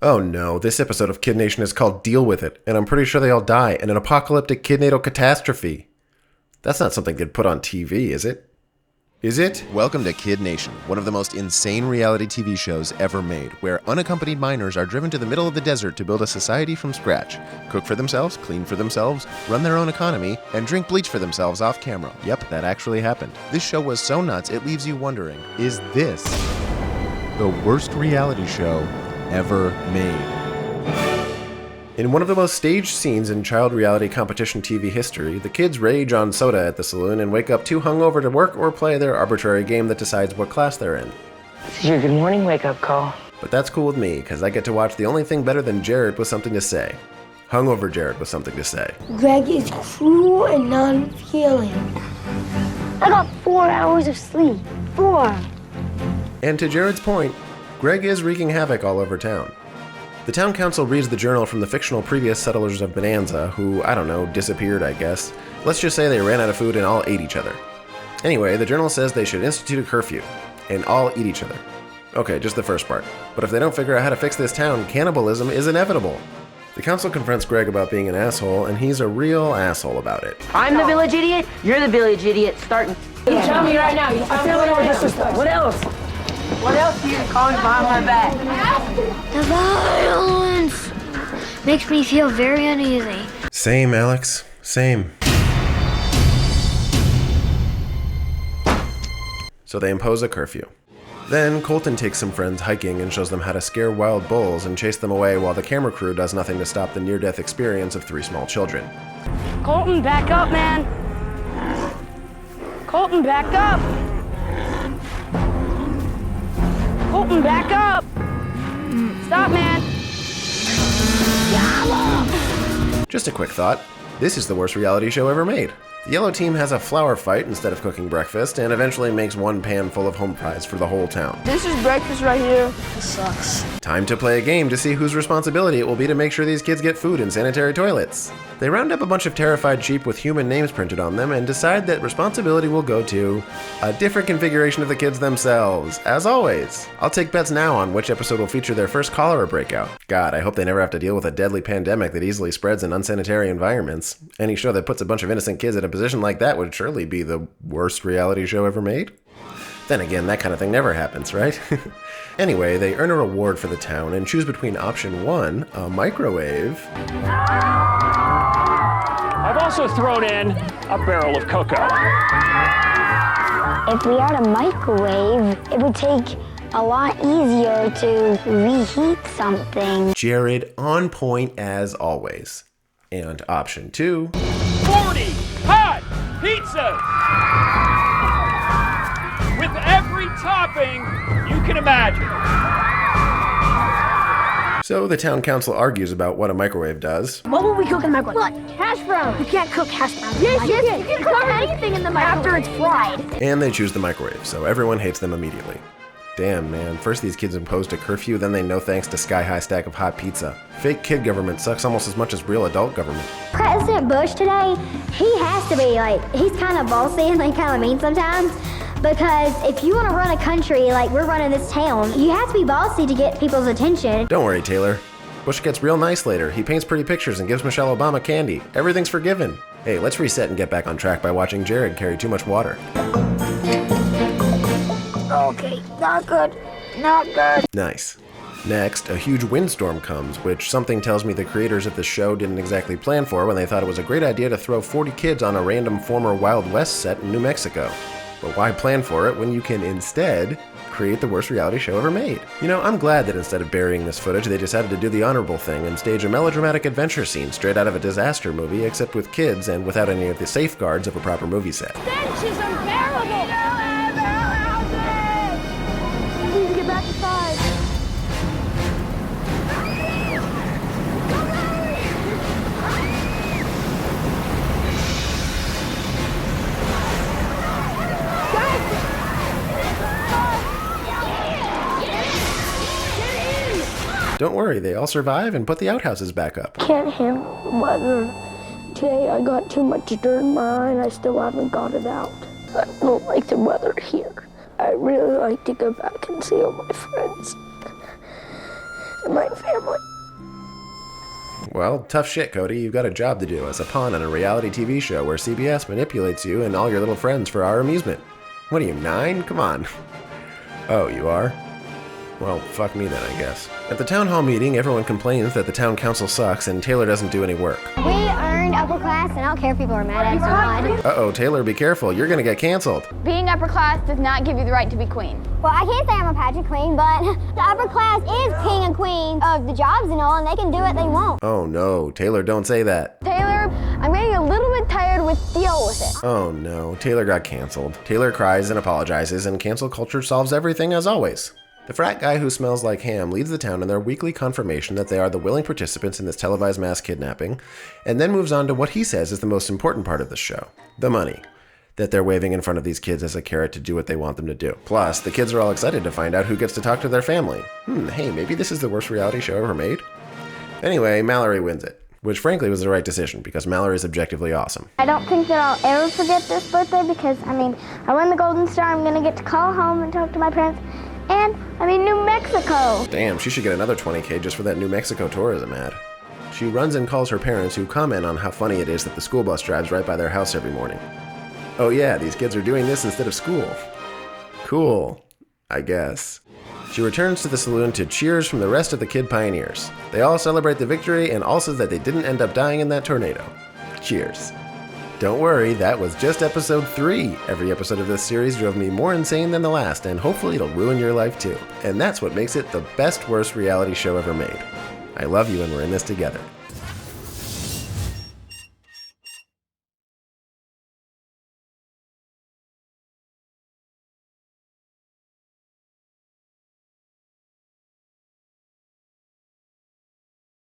Oh no, this episode of Kid Nation is called Deal With It, and I'm pretty sure they all die in an apocalyptic kidnatal catastrophe. That's not something they'd put on TV, is it? Is it? Welcome to Kid Nation, one of the most insane reality TV shows ever made, where unaccompanied minors are driven to the middle of the desert to build a society from scratch, cook for themselves, clean for themselves, run their own economy, and drink bleach for themselves off camera. Yep, that actually happened. This show was so nuts it leaves you wondering, is this the worst reality show ever made? In one of the most staged scenes in child reality competition TV history, the kids rage on soda at the saloon and wake up too hungover to work or play their arbitrary game that decides what class they're in. This is your good morning wake-up call. But that's cool with me, because I get to watch the only thing better than Jared with something to say. Hungover Jared with something to say. Greg is cruel and non-feeling. I got 4 hours of sleep. 4. And to Jared's point, Greg is wreaking havoc all over town. The town council reads the journal from the fictional previous settlers of Bonanza, who, I don't know, disappeared, I guess. Let's just say they ran out of food and all ate each other. Anyway, the journal says they should institute a curfew, and all eat each other. Okay, just the first part. But if they don't figure out how to fix this town, cannibalism is inevitable. The council confronts Greg about being an asshole, and he's a real asshole about it. I'm the village idiot, you're the village idiot, starting... You tell me right now, I feel like we're disrespectful. What else? What else do you call me behind my back? The violence makes me feel very uneasy. Same, Alex. Same. So they impose a curfew. Then Colton takes some friends hiking and shows them how to scare wild bulls and chase them away while the camera crew does nothing to stop the near-death experience of 3 small children. Colton, back up, man. Colton, back up. Colton, back up. Stop, man. Just a quick thought. This is the worst reality show ever made. The yellow team has a flower fight instead of cooking breakfast, and eventually makes one pan full of home fries for the whole town. This is breakfast right here. This sucks. Time to play a game to see whose responsibility it will be to make sure these kids get food and sanitary toilets. They round up a bunch of terrified sheep with human names printed on them and decide that responsibility will go to a different configuration of the kids themselves. As always, I'll take bets now on which episode will feature their first cholera breakout. God, I hope they never have to deal with a deadly pandemic that easily spreads in unsanitary environments. Any show that puts a bunch of innocent kids in a position like that would surely be the worst reality show ever made. Then again, that kind of thing never happens, right? Anyway, they earn a reward for the town and choose between option 1, a microwave. I've also thrown in a barrel of cocoa. If we had a microwave, it would take a lot easier to reheat something. Jared on point as always. And option 2, 40 hot pizzas! With every topping you can imagine. So the town council argues about what a microwave does. What will we cook in the microwave? What? Hash browns. You can't cook hash browns. Yes, you can. You can cook anything in the microwave after it's fried. And they choose the microwave, so everyone hates them immediately. Damn, man. First these kids imposed a curfew, then they no thanks to sky-high stack of hot pizza. Fake kid government sucks almost as much as real adult government. President Bush today, he has to be he's kind of bossy and kind of mean sometimes. Because if you want to run a country like we're running this town, you have to be bossy to get people's attention. Don't worry, Taylor. Bush gets real nice later. He paints pretty pictures and gives Michelle Obama candy. Everything's forgiven. Hey, let's reset and get back on track by watching Jared carry too much water. Okay, not good. Not good. Nice. Next, a huge windstorm comes, which something tells me the creators of the show didn't exactly plan for when they thought it was a great idea to throw 40 kids on a random former Wild West set in New Mexico. But why plan for it when you can instead create the worst reality show ever made? You know, I'm glad that instead of burying this footage, they decided to do the honorable thing and stage a melodramatic adventure scene straight out of a disaster movie, except with kids and without any of the safeguards of a proper movie set. Stench is unbearable. We need to get back inside. Don't worry, they all survive and put the outhouses back up. Can't handle the weather. Today I got too much dirt in my eye and I still haven't got it out. I don't like the weather here. I really like to go back and see all my friends. and my family. Well, tough shit, Cody. You've got a job to do as a pawn on a reality TV show where CBS manipulates you and all your little friends for our amusement. What are you, 9? Come on. Oh, you are? Well, fuck me then, I guess. At the town hall meeting, everyone complains that the town council sucks and Taylor doesn't do any work. We earned upper class, and I don't care if people are mad at us or not. Uh-oh, Taylor, be careful. You're gonna get canceled. Being upper class does not give you the right to be queen. Well, I can't say I'm a pageant queen, but the upper class is king and queen of the jobs and all, and they can do what they want. Oh no, Taylor, don't say that. Taylor, I'm getting a little bit tired with deal with it. Oh no, Taylor got canceled. Taylor cries and apologizes, and cancel culture solves everything as always. The frat guy who smells like ham leads the town in their weekly confirmation that they are the willing participants in this televised mass kidnapping, and then moves on to what he says is the most important part of the show, the money that they're waving in front of these kids as a carrot to do what they want them to do. Plus, the kids are all excited to find out who gets to talk to their family. Hey, maybe this is the worst reality show ever made? Anyway, Mallory wins it, which frankly was the right decision because Mallory is objectively awesome. I don't think that I'll ever forget this birthday because, I won the Golden Star. I'm going to get to call home and talk to my parents. And I'm in New Mexico. Damn, she should get another $20K just for that New Mexico tourism ad. She runs and calls her parents, who comment on how funny it is that the school bus drives right by their house every morning. Oh yeah, these kids are doing this instead of school. Cool, I guess. She returns to the saloon to cheers from the rest of the kid pioneers. They all celebrate the victory and also that they didn't end up dying in that tornado. Cheers. Don't worry, that was just episode 3. Every episode of this series drove me more insane than the last, and hopefully it'll ruin your life too. And that's what makes it the best worst reality show ever made. I love you and we're in this together.